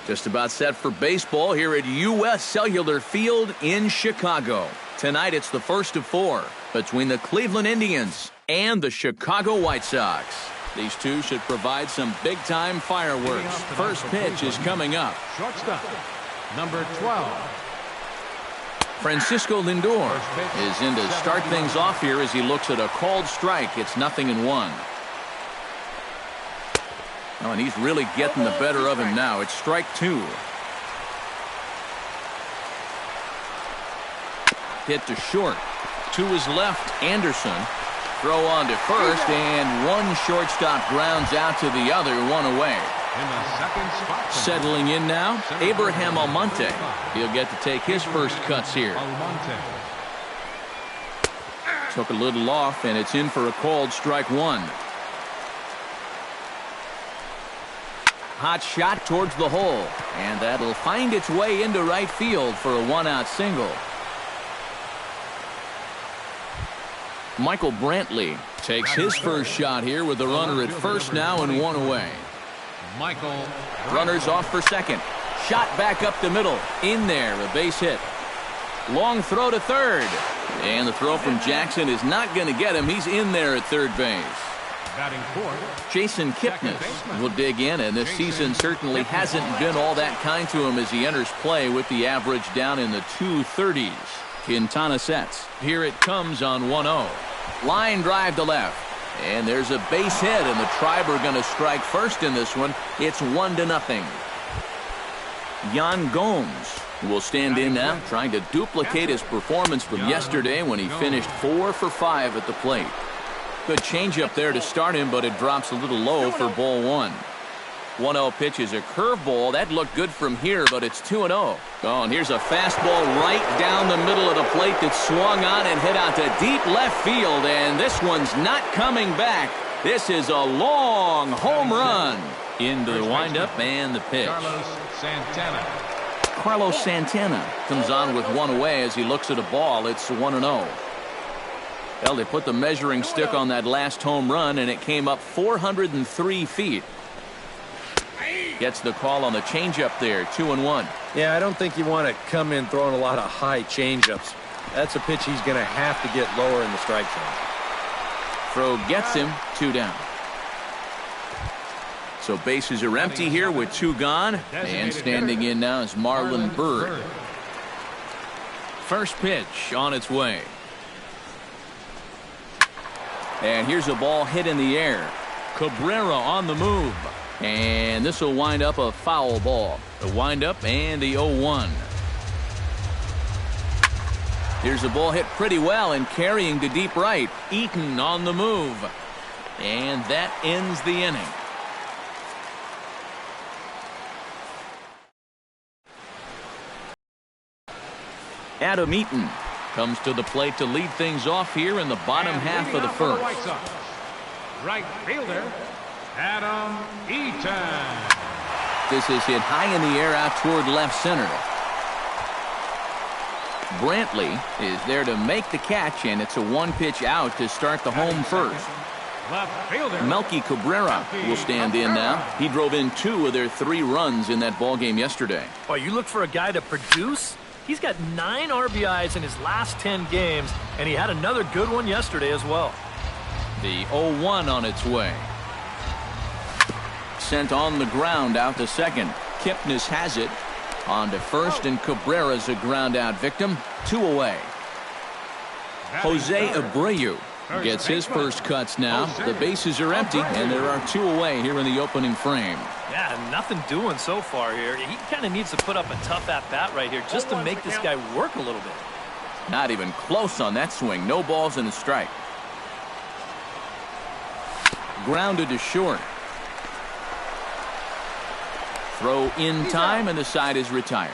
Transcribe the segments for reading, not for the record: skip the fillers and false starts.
Just about set for baseball here at U.S. Cellular Field in Chicago. Tonight it's the first of 4 between the Cleveland Indians and the Chicago White Sox. These two should provide some big-time fireworks. First pitch is coming up. Shortstop, number 12. Francisco Lindor is in to start things off here as he looks at a called strike. It's 0-1. Oh, and he's really getting the better of him now. It's strike 2. Hit to short. To his left, Anderson. Throw on to first, and one shortstop grounds out to the other, one away. In the second spot. Settling in now, Abraham Almonte. He'll get to take his first cuts here. Took a little off, and it's in for a called strike 1. Hot shot towards the hole, and that'll find its way into right field for a 1-out single. Michael Brantley takes his first shot here with the runner at first now and 1 away. Michael. Runners off for second. Shot back up the middle. In there, a base hit. Long throw to third. And the throw from Jackson is not going to get him. He's in there at third base. Batting fourth. Jason Kipnis will dig in, and this season certainly hasn't been all that kind to him as he enters play with the average down in the 230s. Quintana sets. Here it comes on 1-0. Line drive to left. And there's a base hit, and the Tribe are going to strike first in this one. It's 1-0. Yan Gomes will stand in now, trying to duplicate his performance from yesterday when he finished 4 for 5 at the plate. Good changeup there to start him, but it drops a little low for ball 1. 1-0 pitch is a curveball. That looked good from here, but it's 2-0. Oh, and here's a fastball right down the middle of the plate that swung on and hit out to deep left field, and this one's not coming back. This is a long home run. Into the windup and the pitch. Carlos Santana comes on with 1 away as he looks at a ball. It's 1-0. Well, they put the measuring stick on that last home run, and it came up 403 feet. Gets the call on the changeup there, 2-1. Yeah, I don't think you want to come in throwing a lot of high changeups. That's a pitch he's going to have to get lower in the strike zone. Throw gets him, 2 down. So bases are empty here with 2 gone, and standing in now is Marlon Byrd. First pitch on its way. And here's a ball hit in the air. Cabrera on the move. And this will wind up a foul ball. The windup and the 0-1. Here's a ball hit pretty well and carrying to deep right. Eaton on the move. And that ends the inning. Adam Eaton comes to the plate to lead things off here in the bottom half of the first. Right fielder, Adam Eaton. This is hit high in the air out toward left center. Brantley is there to make the catch, and it's a 1-pitch out to start the home first. Left fielder, Melky Cabrera will stand in now. He drove in 2 of their 3 runs in that ball game yesterday. Well, you look for a guy to produce? He's got 9 RBIs in his last 10 games, and he had another good one yesterday as well. The 0-1 on its way. Sent on the ground out to second. Kipnis has it. On to first, and Cabrera's a ground out victim. 2 away. Jose Abreu gets his first cuts now. The bases are empty, and there are 2 away here in the opening frame. Yeah, nothing doing so far here. He kind of needs to put up a tough at-bat right here just to make this guy work a little bit. Not even close on that swing. No balls and a strike. Grounded to short. Throw in time, and the side is retired.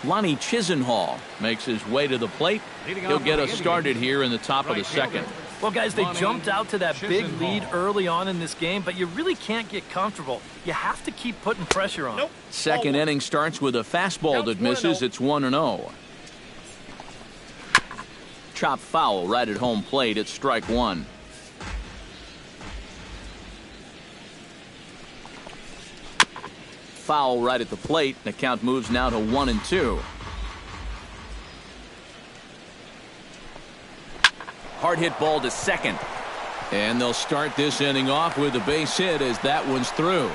Lonnie Chisenhall makes his way to the plate. He'll get us started here in the top of the second. Well, guys, they jumped out to that big lead early on in this game, but you really can't get comfortable. You have to keep putting pressure on. Second inning starts with a fastball that misses. It's 1-0. chop foul right at home plate. It's strike one. Foul right at the plate. The count moves now to 1-2. Hard hit ball to second. And they'll start this inning off with a base hit as that one's through.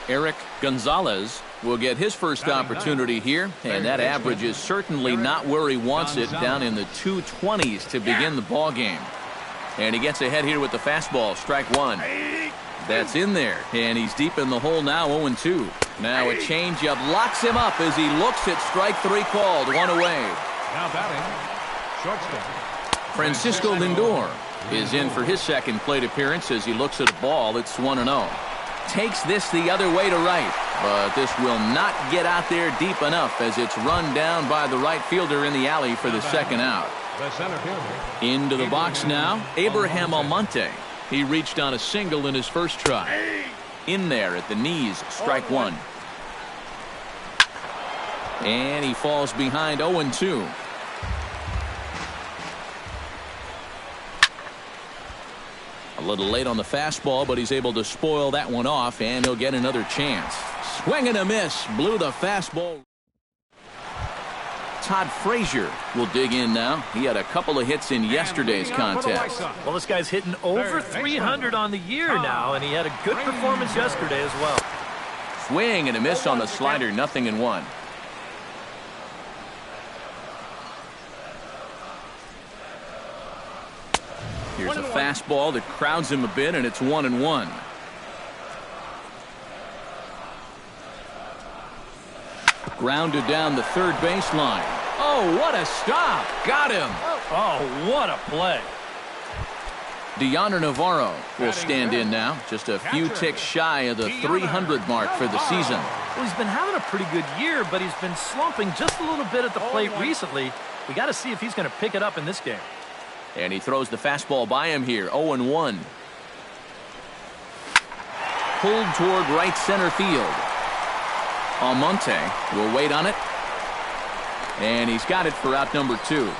Eric Gonzalez will get his first opportunity here, and that average is certainly not where he wants it, down in the 220s to begin the ball game. And he gets ahead here with the fastball. Strike one. That's in there, and he's deep in the hole now. 0-2. Now a changeup locks him up as he looks at strike three called. One away. Now batting, shortstop. Francisco Lindor is in for his second plate appearance as he looks at a ball. It's 1-0. Takes this the other way to right, but this will not get out there deep enough as it's run down by the right fielder in the alley for the second out. The center fielder. Into the box now, Abraham Almonte. He reached on a single in his first try. In there at the knees, strike one. And he falls behind 0-2. A little late on the fastball, but he's able to spoil that one off, and he'll get another chance. Swing and a miss. Blew the fastball. Todd Frazier will dig in now. He had a couple of hits in yesterday's contest. Well, this guy's hitting over 300 on the year now, and he had a good performance yesterday as well. Swing and a miss on the slider. 0-1. Here's a fastball that crowds him a bit, and it's 1-1. Grounded down the third baseline. Oh, what a stop. Got him. Oh, what a play. Deoner Navarro will stand in now. Just a few ticks shy of the 300 mark for the season. Well, he's been having a pretty good year, but he's been slumping just a little bit at the plate recently. We got to see if he's going to pick it up in this game. And he throws the fastball by him here. 0-1. Pulled toward right center field. Almonte will wait on it. And he's got it for out number 2.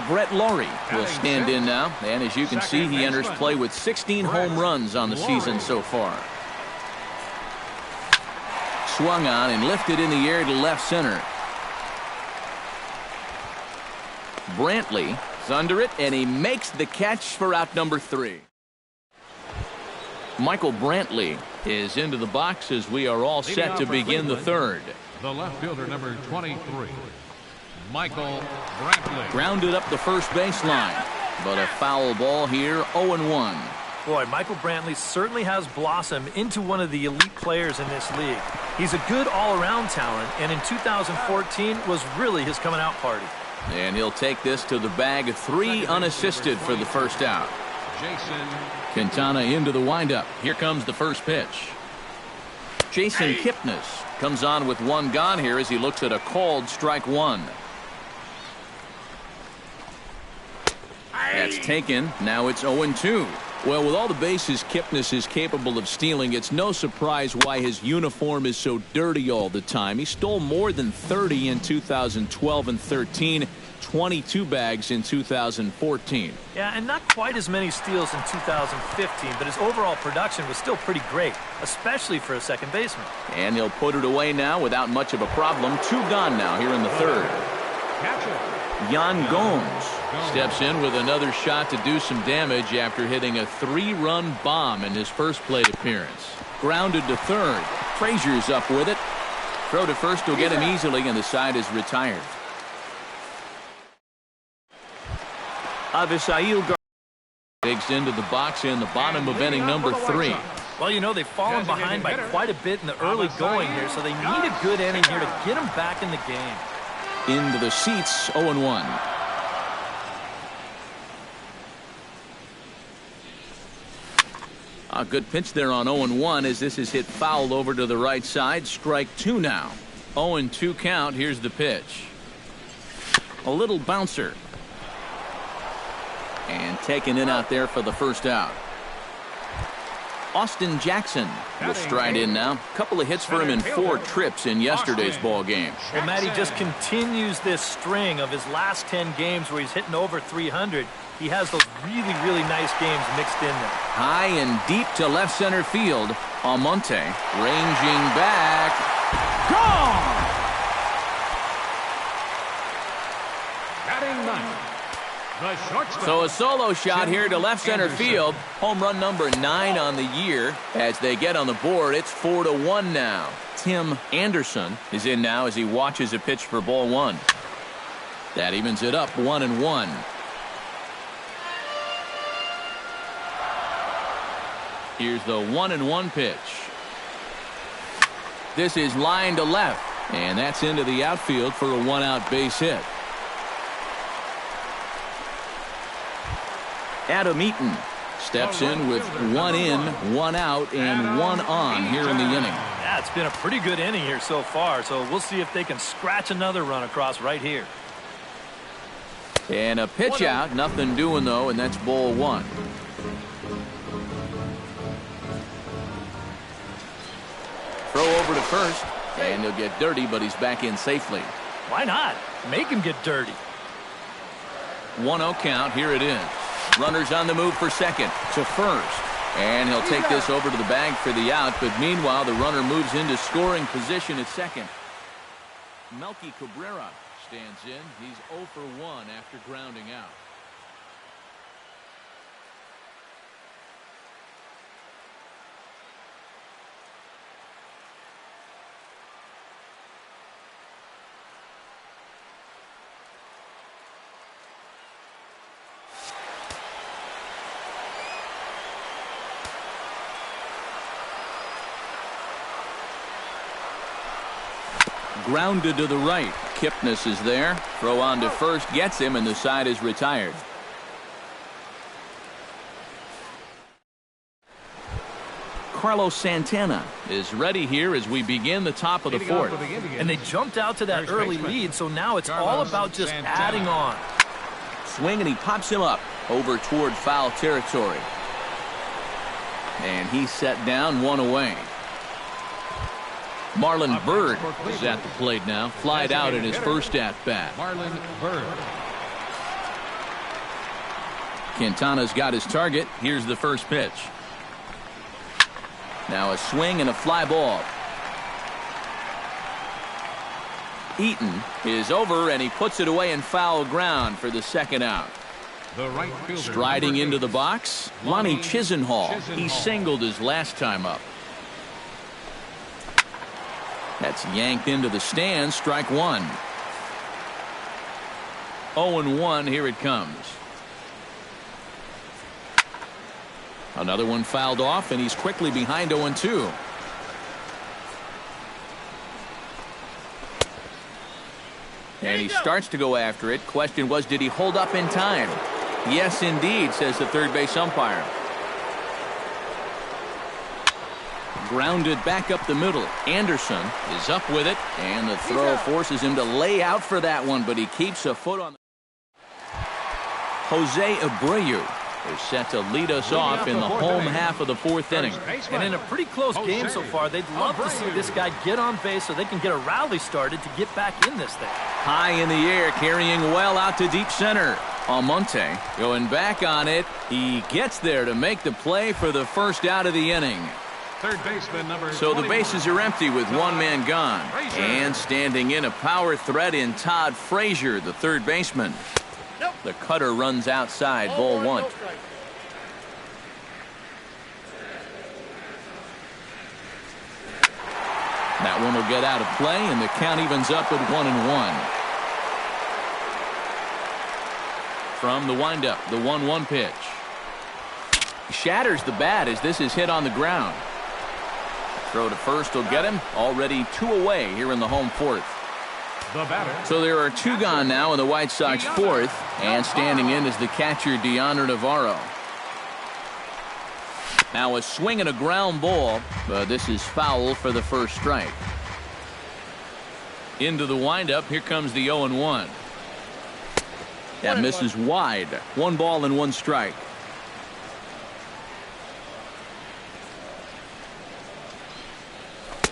Brett Laurie will stand in now. And as you can see, he enters play with 16 home runs on the season so far. Swung on and lifted in the air to left center. Brantley is under it, and he makes the catch for out number 3. Michael Brantley is into the box as we are all set to begin the third. The left fielder, number 23, Michael Brantley. Grounded up the first baseline, but a foul ball here. 0-1. Boy, Michael Brantley certainly has blossomed into one of the elite players in this league. He's a good all-around talent, and in 2014 was really his coming out party. And he'll take this to the bag. 3 unassisted for the first out. Jason Quintana into the windup. Here comes the first pitch. Jason Kipnis comes on with 1 gone here as he looks at a called strike 1. That's taken. Now it's 0-2. Well, with all the bases Kipnis is capable of stealing, it's no surprise why his uniform is so dirty all the time. He stole more than 30 in 2012 and 13, 22 bags in 2014. Yeah, and not quite as many steals in 2015, but his overall production was still pretty great, especially for a second baseman. And he'll put it away now without much of a problem. 2 gone now here in the third. Yan Gomes steps in with another shot to do some damage after hitting a 3-run bomb in his first plate appearance. Grounded to third. Frazier's up with it. Throw to first will get him easily, and the side is retired. Avisail digs into the box in the bottom of inning number 3. Well, you know, they've fallen behind by quite a bit in the early going here, so they need a good inning here to get them back in the game. Into the seats, 0-1. A good pitch there on 0-1 as this is hit foul over to the right side. Strike 2 now. 0-2 count. Here's the pitch. A little bouncer. And taken in out there for the first out. Austin Jackson will stride in now. A couple of hits for him in 4 trips in yesterday's ball game. Well, Matty just continues this string of his last 10 games where he's hitting over 300. He has those really, really nice games mixed in there. High and deep to left center field. Almonte ranging back. Gone! Batting ninth, the shortstop. So a solo shot here to left center field. Home run number 9 on the year. As they get on the board, it's 4-1 now. Tim Anderson is in now as he watches a pitch for ball 1. That evens it up 1-1. Here's the 1-1 pitch. This is line to left, and that's into the outfield for a 1-out base hit. Adam Eaton steps in with 1 in, 1 out, and 1 on here in the inning. Yeah, it's been a pretty good inning here so far, so we'll see if they can scratch another run across right here. And a pitch out, nothing doing though, and that's ball 1. Throw over to first, and he'll get dirty, but he's back in safely. Why not? Make him get dirty. 1-0 count, here it is. Runners on the move for second to first. And he'll take this over to the bag for the out, but meanwhile the runner moves into scoring position at second. Melky Cabrera stands in. He's 0 for 1 after grounding out. Grounded to the right. Kipnis is there. Throw on to first. Gets him, and the side is retired. Carlos Santana is ready here as we begin the top of the 4th. And they jumped out to that early lead, so now it's all about just adding on. Swing, and he pops him up over toward foul territory. And he's set down, 1 away. Marlon Byrd is at the plate now. Flied out in his first at-bat. Marlon Byrd. Quintana's got his target. Here's the first pitch. Now a swing and a fly ball. Eaton is over, and he puts it away in foul ground for the second out. The right fielder, striding into the box, Lonnie Chisenhall. He singled his last time up. That's yanked into the stands. Strike 1. 0-1. Here it comes. Another one fouled off, and he's quickly behind 0-2. And he starts to go after it. Question was, did he hold up in time? Yes, indeed, says the third base umpire. Grounded back up the middle. Anderson is up with it, and the throw forces him to lay out for that one, but he keeps a foot on. Jose Abreu is set to lead us off in the home half of the 4th inning. And in a pretty close game so far, they'd love to see this guy get on base so they can get a rally started to get back in this thing. High in the air, carrying well out to deep center. Almonte going back on it. He gets there to make the play for the first out of the inning. Third baseman number So the 21. bases are empty with 1 man gone. And standing in a power threat in Todd Frazier, the third baseman. The cutter runs outside, ball 1. That one will get out of play, and the count evens up at 1-1. From the windup, the 1-1 pitch. Shatters the bat as this is hit on the ground. Throw to first will get him. Already 2 away here in the home 4th. The batter. So there are 2 gone now in the White Sox 4th, and standing in is the catcher Deandre Navarro. Now a swing and a ground ball, but this is foul for the first strike. Into the windup, here comes the 0-1. That misses wide. 1 ball and 1 strike.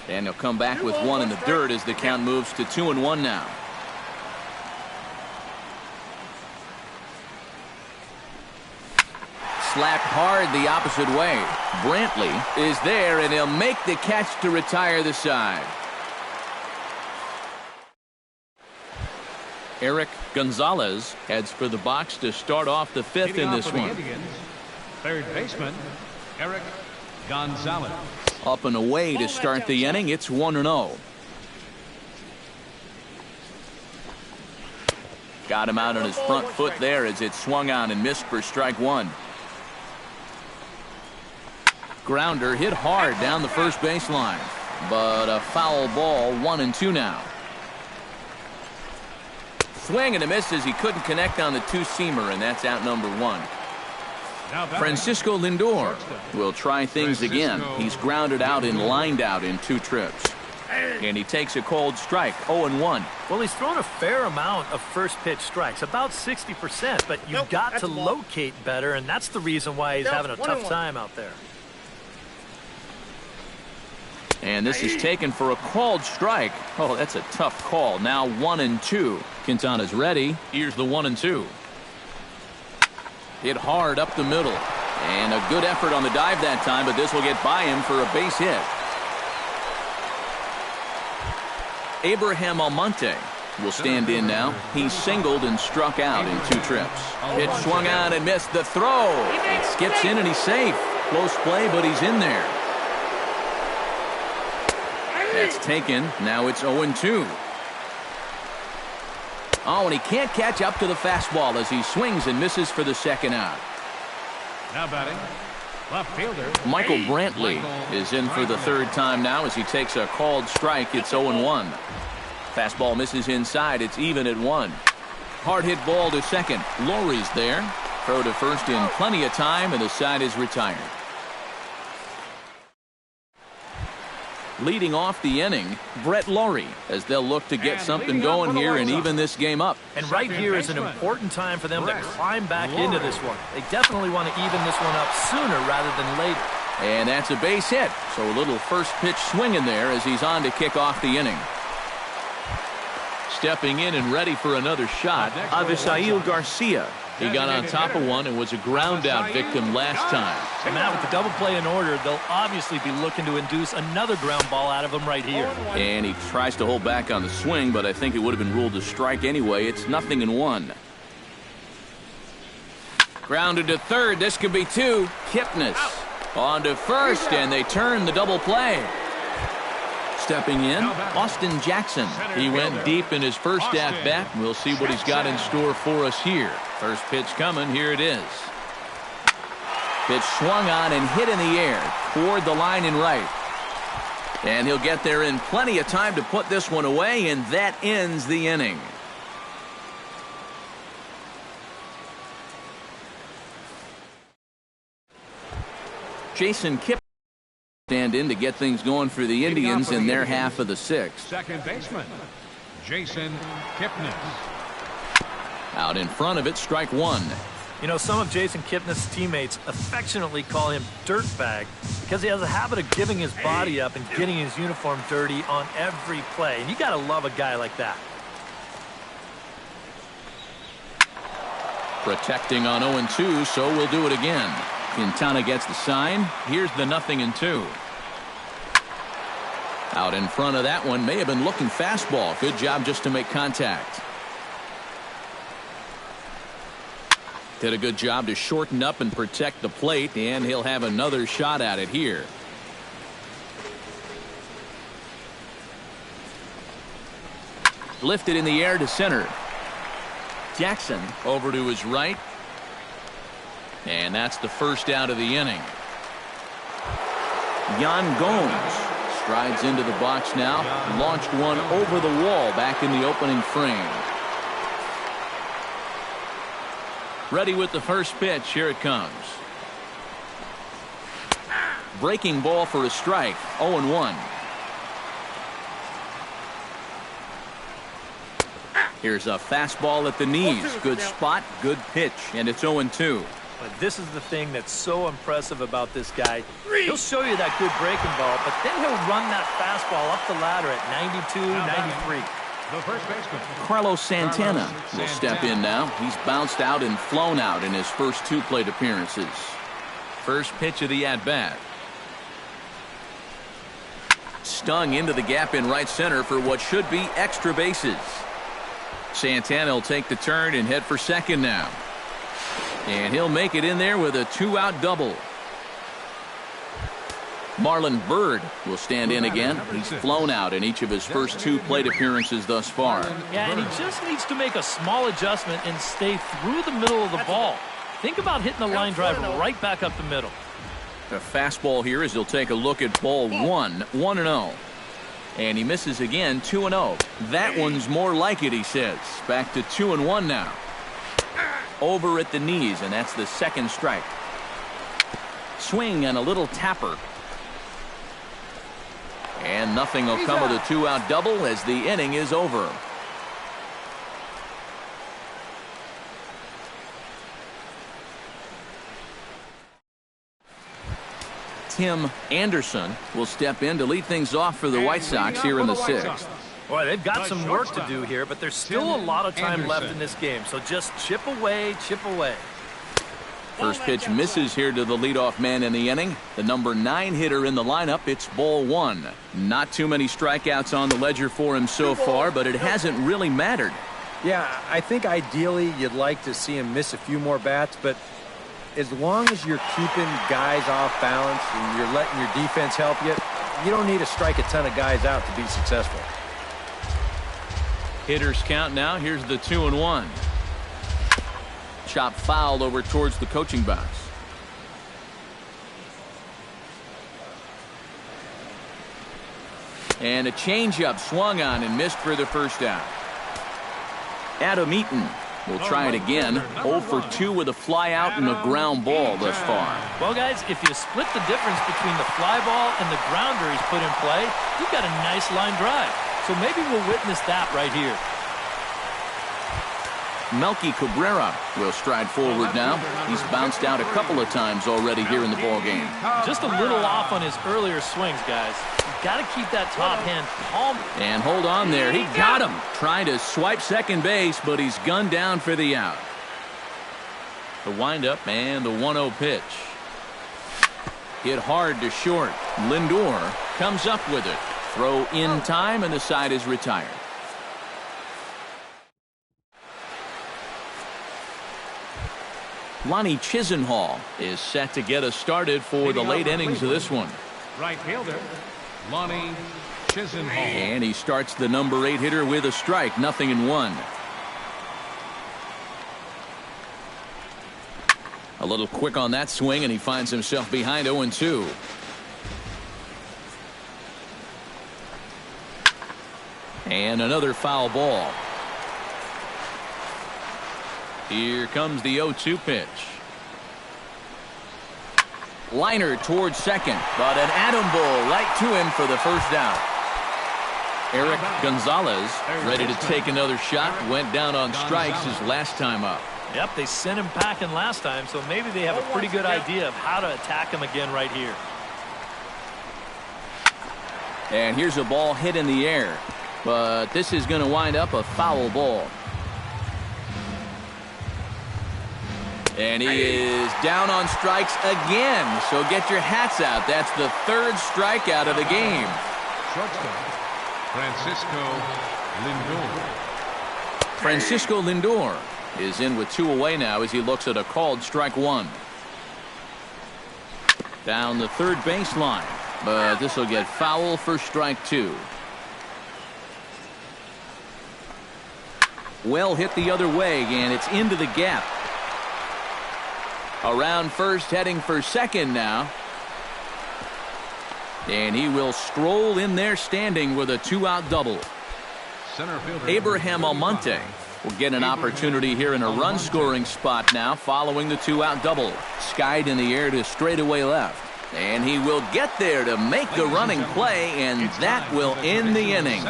And he'll come back with one in the dirt as the count moves to 2-1 now. Slapped hard the opposite way. Brantley is there, and he'll make the catch to retire the side. Eric Gonzalez heads for the box to start off the fifth in this one. Indians, third baseman, Eric Gonzalez. Up and away to start the inning. It's 1-0. Got him out on his front foot there as it swung on and missed for strike one. Grounder hit hard down the first baseline, but a foul ball. 1-2 now. Swing and a miss as he couldn't connect on the two-seamer, and that's out number one. Francisco Lindor will try things again. He's grounded out and lined out in 2 trips. And he takes a cold strike, 0-1. Well, he's thrown a fair amount of first pitch strikes, about 60%, but you've got to locate better, and that's the reason why he's having a tough time out there. And this is taken for a called strike. Oh, that's a tough call. Now 1-2. Quintana's ready. Here's the 1-2. Hit hard up the middle. And a good effort on the dive that time, but this will get by him for a base hit. Abraham Almonte will stand in now. He singled and struck out in 2 trips. Pitch swung on and missed the throw. It skips in and he's safe. Close play, but he's in there. That's taken. Now it's 0-2. Oh, and he can't catch up to the fastball as he swings and misses for the second out. Now batting, left fielder Michael Brantley is in for the third time now as he takes a called strike. It's 0-1. Fastball misses inside. It's even at 1. Hard hit ball to second. Lowry's there. Throw to first in plenty of time, and the side is retired. Leading off the inning, Brett Lowry, as they'll look to get something going here and even this game up. And right here is an important time for them to climb back into this one. They definitely want to even this one up sooner rather than later. And that's a base hit. So a little first pitch swing in there as he's on to kick off the inning. Stepping in and ready for another shot, Avisail Garcia. He got on top of one and was a ground out victim last time. And now with the double play in order, they'll obviously be looking to induce another ground ball out of him right here. And he tries to hold back on the swing, but I think it would have been ruled a strike anyway. It's 0-1. Grounded to third. This could be 2. Kipnis on to first, and they turn the double play. Stepping in, Austin Jackson. He went deep in his first at-bat. We'll see what he's got in store for us here. First pitch coming. Here it is. Pitch swung on and hit in the air toward the line and right. And he'll get there in plenty of time to put this one away, and that ends the inning. Jason Kip stand in to get things going for the Indians in their half of the 6th. second baseman, Jason Kipnis. Out in front of it, strike 1. You know, some of Jason Kipnis' teammates affectionately call him Dirtbag because he has a habit of giving his body up and getting his uniform dirty on every play. And you got to love a guy like that. Protecting on 0-2, so we'll do it again. Quintana gets the sign. Here's the 0-2. Out in front of that one, may have been looking fastball. Good job just to make contact. Did a good job to shorten up and protect the plate, and he'll have another shot at it here. Lifted in the air to center. Jackson over to his right. And that's the first out of the inning. Yan Gomes strides into the box now. Launched one over the wall back in the opening frame. Ready with the first pitch. Here it comes. Breaking ball for a strike. 0-1. Here's a fastball at the knees. Good spot, good pitch, and it's 0-2. But this is the thing that's so impressive about this guy. He'll show you that good breaking ball, but then he'll run that fastball up the ladder at 92, 93. The first baseman, Carlos Santana will step in now. He's bounced out and flown out in his first 2 plate appearances. First pitch of the at-bat. Stung into the gap in right center for what should be extra bases. Santana will take the turn and head for second now. And he'll make it in there with a 2-out double. Marlon Byrd will stand in again. He's flown out in each of his first 2 plate appearances thus far. Yeah, and he just needs to make a small adjustment and stay through the middle of the ball. Think about hitting the line drive right back up the middle. The fastball here as he'll take a look at ball 1, 1-0. And he misses again, 2-0. That one's more like it, he says. Back to 2-1 now. Over at the knees, and that's the second strike. Swing and a little tapper. And nothing will come of the 2-out double as the inning is over. Tim Anderson will step in to lead things off for the White Sox here in the 6th. Boy, they've got some work to do here, but there's still a lot of time left in this game. So just chip away, chip away. First pitch misses here to the leadoff man in the inning. The number 9 hitter in the lineup. It's ball 1. Not too many strikeouts on the ledger for him so far, but it hasn't really mattered. Yeah, I think ideally you'd like to see him miss a few more bats, but as long as you're keeping guys off balance and you're letting your defense help you, you don't need to strike a ton of guys out to be successful. Hitters count now. Here's the 2-1. Chop foul over towards the coaching box. And a changeup swung on and missed for the first out. Adam Eaton will try it again. 0 for 2 with a fly out and a ground ball thus far. Well, guys, if you split the difference between the fly ball and the grounder he's put in play, you've got a nice line drive. So maybe we'll witness that right here. Melky Cabrera will stride forward now. He's bounced out a couple of times already here in the ballgame. Just a little off on his earlier swings, guys. You've got to keep that top hand calm. And hold on there. He got him. Trying to swipe second base, but he's gunned down for the out. The windup and the 1-0 pitch. Hit hard to short. Lindor comes up with it. Throw in time, and the side is retired. Lonnie Chisenhall is set to get us started for the late innings of this one. right fielder, Lonnie Chisenhall. And he starts the number 8 hitter with a strike, 0-1. A little quick on that swing, and he finds himself behind 0-2. And another foul ball. Here comes the 0-2 pitch. Liner towards second, but an atom ball right to him for the first down. Eric Gonzalez ready to take another shot. Went down on strikes his last time up. Yep, they sent him packing last time, so maybe they have a pretty good idea of how to attack him again right here. And here's a ball hit in the air, but this is going to wind up a foul ball. And he is down on strikes again, so get your hats out. That's the 3rd strikeout of the game. Shortstop, Francisco Lindor. Francisco Lindor is in with 2 away now as he looks at a called strike 1. Down the third baseline, but this will get foul for strike 2. Well hit the other way, and it's into the gap. Around first, heading for second now. And he will stroll in there standing with a 2-out double. Center fielder Abraham Almonte will get an opportunity here in a run-scoring spot now following the 2-out double. Skied in the air to straightaway left. And he will get there to make the running play, and that will end the inning.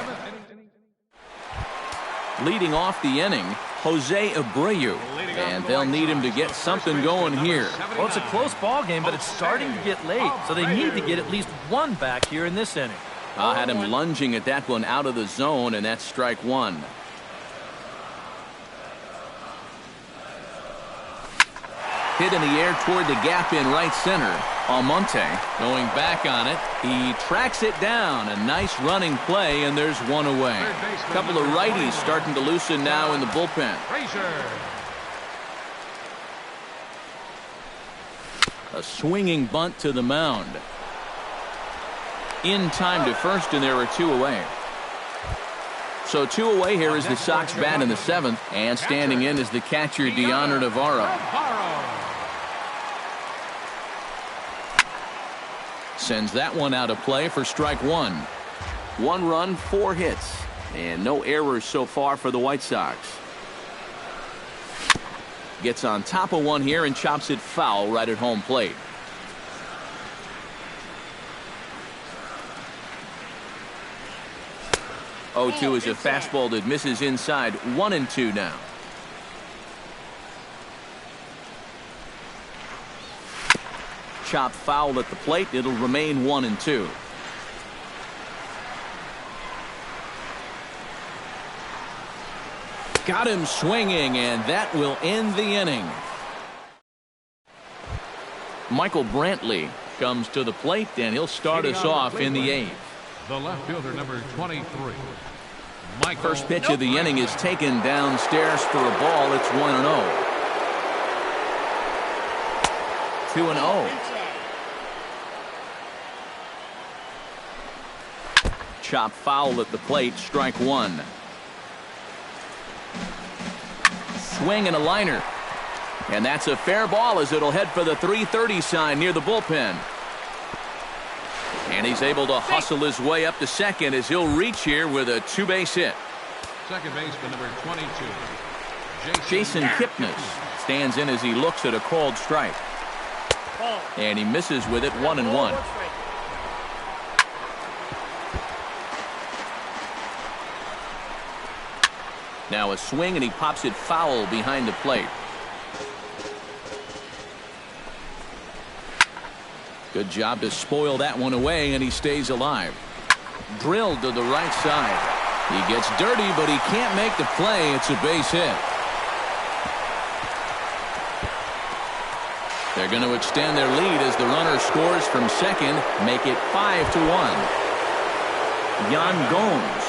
Leading off the inning, Jose Abreu. And they'll need him to get something going here. Well, it's a close ball game, but it's starting to get late, so they need to get at least one back here in this inning. I had him lunging at that one out of the zone, and that's strike one. Hit in the air toward the gap in right center. Almonte going back on it. He tracks it down. A nice running play, and there's one away. A couple of righties starting to loosen now in the bullpen. A swinging bunt to the mound. In time to first, and there are two away. So two away here is the Sox bat in the seventh, and standing in is the catcher Deoner Navarro. Sends that one out of play for strike one. 1 run, 4 hits, and no errors so far for the White Sox. Gets on top of one here and chops it foul right at home plate. Oh, 2 is a fastball that misses inside. 1-2 now. Chop foul at the plate. It'll remain 1-2. Got him swinging, and that will end the inning. Michael Brantley comes to the plate, and he'll start us off in the 8th. The left fielder, number 23. Michael. First pitch of the inning is taken downstairs for a ball. It's 1-0. 2-0. Chop foul at the plate, strike one. Swing and a liner. And that's a fair ball as it'll head for the 330 sign near the bullpen. And he's able to hustle his way up to second as he'll reach here with a 2-base hit. Second baseman, number 22. Jason Kipnis stands in as he looks at a called strike. And he misses with it, 1-1. Now a swing, and he pops it foul behind the plate. Good job to spoil that one away, and he stays alive. Drilled to the right side. He gets dirty, but he can't make the play. It's a base hit. They're going to extend their lead as the runner scores from second, make it 5-1. Yan Gomes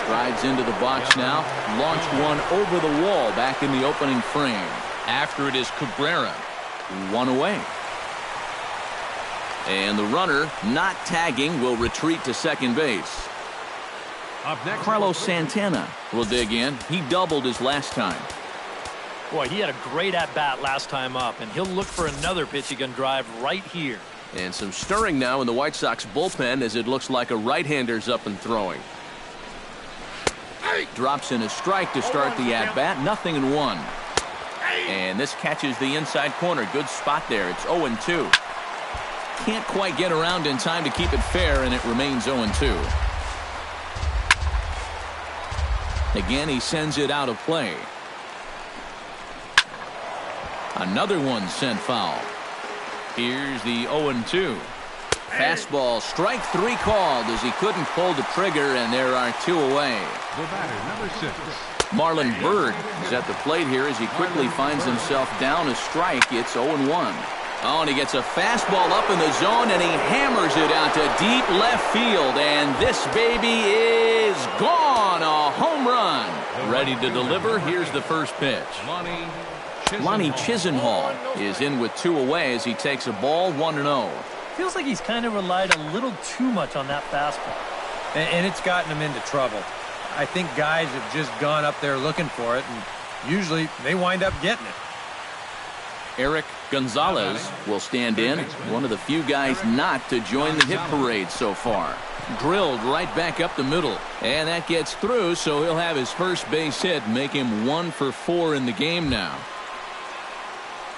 strides into the box now, launched one over the wall back in the opening frame. After it is Cabrera, 1 away. And the runner, not tagging, will retreat to second base. Up next, Carlos Santana will dig in. He doubled his last time. Boy, he had a great at-bat last time up, and he'll look for another pitch he can drive right here. And some stirring now in the White Sox bullpen as it looks like a right-hander's up and throwing. Drops in a strike to start the at-bat. 0-1. And this catches the inside corner. Good spot there. It's 0-2. Can't quite get around in time to keep it fair, and it remains 0-2. Again, he sends it out of play. Another one sent foul. Here's the 0-2. Fastball, strike 3 called as he couldn't pull the trigger, and there are 2 away. The batter, number 6. Marlon Byrd is at the plate here as he quickly finds himself down a strike. It's 0-1. Oh, and he gets a fastball up in the zone, and he hammers it out to deep left field, and this baby is gone. A home run. Ready to deliver. Here's the first pitch. Lonnie Chisenhall is in with 2 away as he takes a ball, 1-0. Feels like he's kind of relied a little too much on that fastball. And it's gotten him into trouble. I think guys have just gone up there looking for it, and usually they wind up getting it. Eric Gonzalez will stand in, one of the few guys not to join the hit parade so far. Drilled right back up the middle, and that gets through, so he'll have his first base hit, make him 1 for 4 in the game now.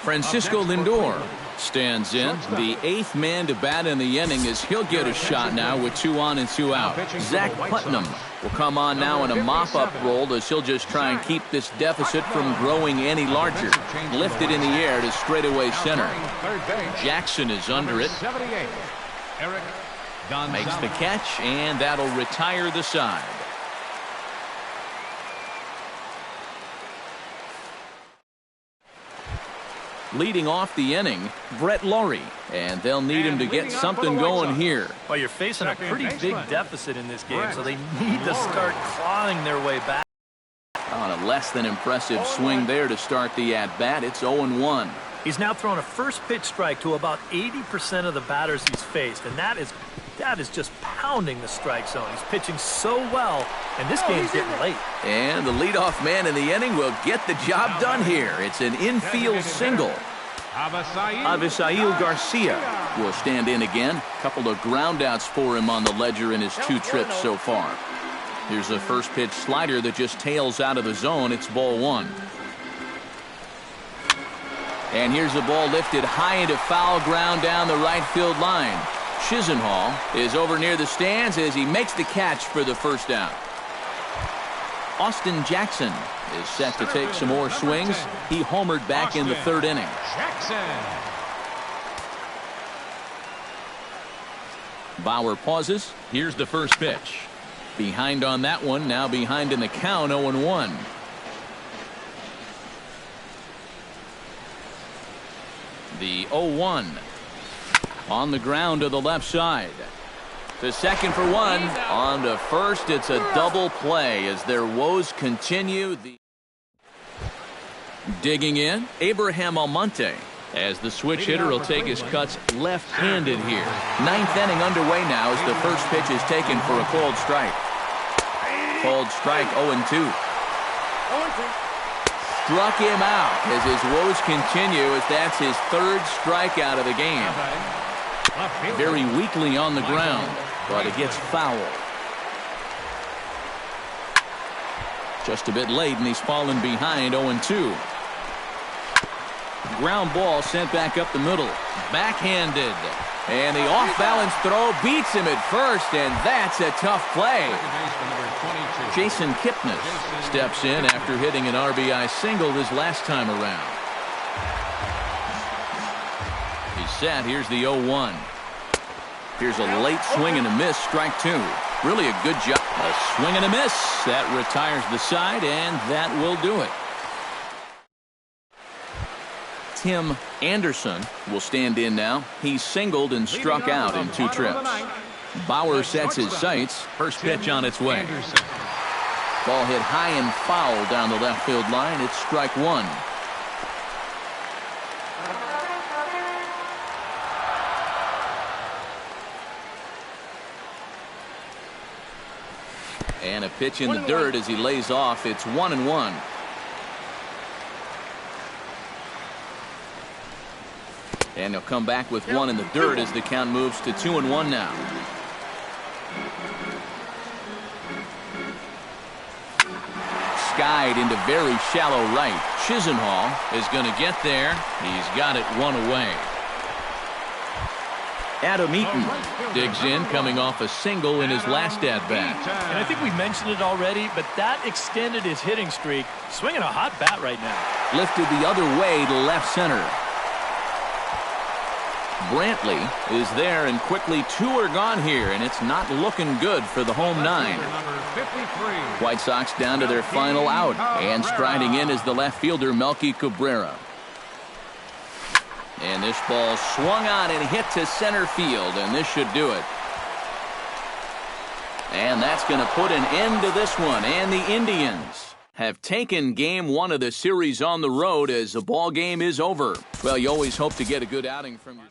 Francisco Lindor stands in. The 8th man to bat in the inning as he'll get a shot now with 2 on and 2 out. Zach Putnam will come on now in a mop-up role as he'll just try and keep this deficit from growing any larger. Lifted in the air to straightaway center. Jackson is under it. Makes the catch, and that'll retire the side. Leading off the inning, Brett Laurie, and they'll need him to get something going here. Well, you're facing a pretty big deficit in this game, so they need to start clawing their way back. On a less than impressive swing there to start the at-bat, it's 0-1. He's now thrown a first pitch strike to about 80% of the batters he's faced, and that is just pounding the strike zone. He's pitching so well, and this game's getting late. And the leadoff man in the inning will get the job done here. It's an infield single. Avisail Garcia will stand in again. A couple of groundouts for him on the ledger in his 2 trips so far. Here's a first pitch slider that just tails out of the zone. It's ball 1. And here's a ball lifted high into foul ground down the right field line. Chisenhall is over near the stands as he makes the catch for the first out. Austin Jackson is set to take some more swings. He homered back in the 3rd inning. Bauer pauses. Here's the first pitch. Behind on that one, now behind in the count, 0-1. The 0-1. On the ground to the left side. To second for 1. On to first. It's a double play as their woes continue. Digging in, Abraham Almonte. As the switch hitter will take his cuts left-handed here. 9th inning underway now as the first pitch is taken for a called strike. Called strike 0-2. Struck him out as his woes continue as that's his 3rd strikeout of the game. Very weakly on the ground, but it gets fouled. Just a bit late, and he's fallen behind 0-2. Ground ball sent back up the middle. Backhanded. And the off-balance throw beats him at first, and that's a tough play. Jason Kipnis steps in after hitting an RBI single his last time around. He's set. Here's the 0-1. Here's a late swing and a miss, strike 2. Really a good job. A swing and a miss. That retires the side, and that will do it. Tim Anderson will stand in now. He's singled and struck out in 2 trips. Bauer sets his sights. First pitch on its way. Ball hit high and foul down the left field line. It's strike 1. And a pitch in the dirt as he lays off. It's 1-1. And he'll come back with 1 in the dirt as the count moves to 2-1 now. Skied into very shallow right. Chisenhall is going to get there. He's got it 1 away. Adam Eaton digs in, coming off a single in his last at-bat. And I think we mentioned it already, but that extended his hitting streak. Swinging a hot bat right now. Lifted the other way to left center. Brantley is there, and quickly 2 are gone here, and it's not looking good for the home 9. White Sox down to their final out, and striding in is the left fielder Melky Cabrera. And this ball swung on and hit to center field, and this should do it. And that's going to put an end to this one, and the Indians have taken game 1 of the series on the road as the ball game is over. Well, you always hope to get a good outing from your